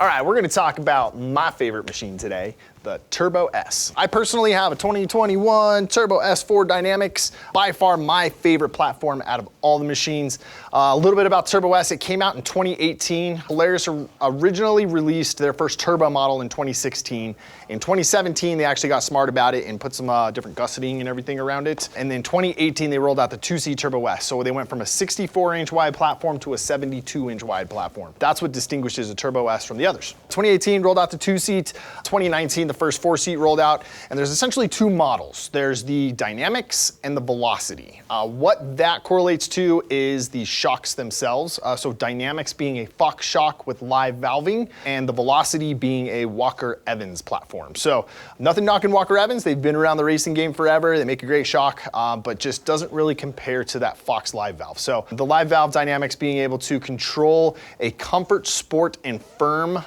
All right, we're gonna talk about my favorite machine today, the Turbo S. I personally have a 2021 Turbo S4 Dynamics, by far my favorite platform out of all the machines. A little bit about Turbo S, it came out in 2018. Polaris originally released their first turbo model in 2016. In 2017, they actually got smart about it and put some different gusseting and everything around it. And then 2018, they rolled out the 2C Turbo S. So they went from a 64-inch wide platform to a 72-inch wide platform. That's what distinguishes a Turbo S from the others. 2018 rolled out the 2-seat. 2019, the first 4-seat rolled out. And there's essentially two models. There's the Dynamics and the Velocity. What that correlates to is the shocks themselves. So Dynamics being a Fox shock with live valving, and the Velocity being a Walker Evans platform. So nothing knocking Walker Evans. They've been around the racing game forever. They make a great shock, but just doesn't really compare to that Fox live valve. So the live valve Dynamics being able to control a comfort, sport, and firm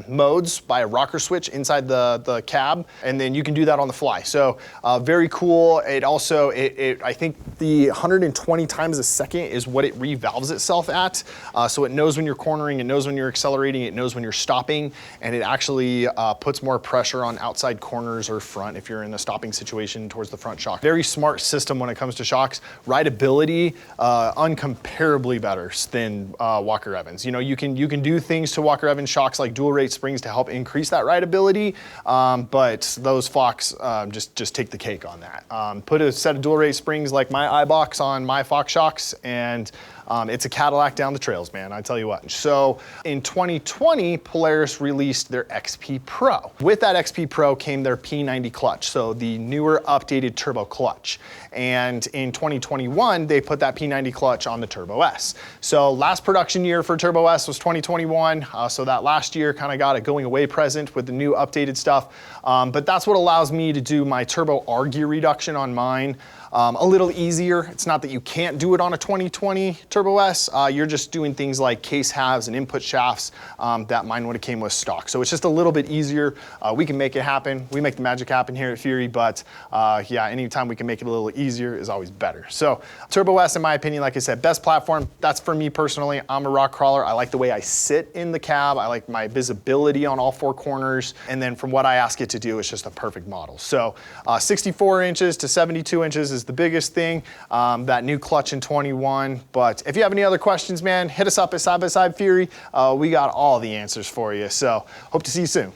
modes by a rocker switch inside the cab, and then you can do that on the fly. So very cool. It also, I think the 120 times a second is what it revalves itself at. So it knows when you're cornering, it knows when you're accelerating, it knows when you're stopping, and it actually puts more pressure on outside corners or front if you're in a stopping situation towards the front shock. Very smart system when it comes to shocks. Rideability, uncomparably better than Walker Evans. You know, you can do things to Walker Evans shocks like dual rate springs to help increase that rideability, but those Fox just take the cake on that. Put a set of dual rate springs like my iBox on my Fox shocks, and it's a Cadillac down the trails, man, I tell you what. So in 2020, Polaris released their XP Pro. With that XP Pro came their P90 clutch, so the newer updated turbo clutch. And in 2021, they put that P90 clutch on the Turbo S. So last production year for Turbo S was 2021, so that last year kind of got a going away present with the new updated stuff. But that's what allows me to do my Turbo R gear reduction on mine a little easier. It's not that you can't do it on a 2020 Turbo S. You're just doing things like case halves and input shafts that mine would have came with stock. So it's just a little bit easier. We can make it happen. We make the magic happen here at Fury, but yeah, anytime we can make it a little easier is always better. So Turbo S, in my opinion, like I said, best platform. That's for me personally. I'm a rock crawler. I like the way I sit in the cab. I like my visibility on all four corners. And then from what I ask it to do, it's just a perfect model. So 64 inches to 72 inches is the biggest thing. That new clutch in 21. But if you have any other questions, man, hit us up at Side by Side Fury. We got all the answers for you. So hope to see you soon.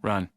Run.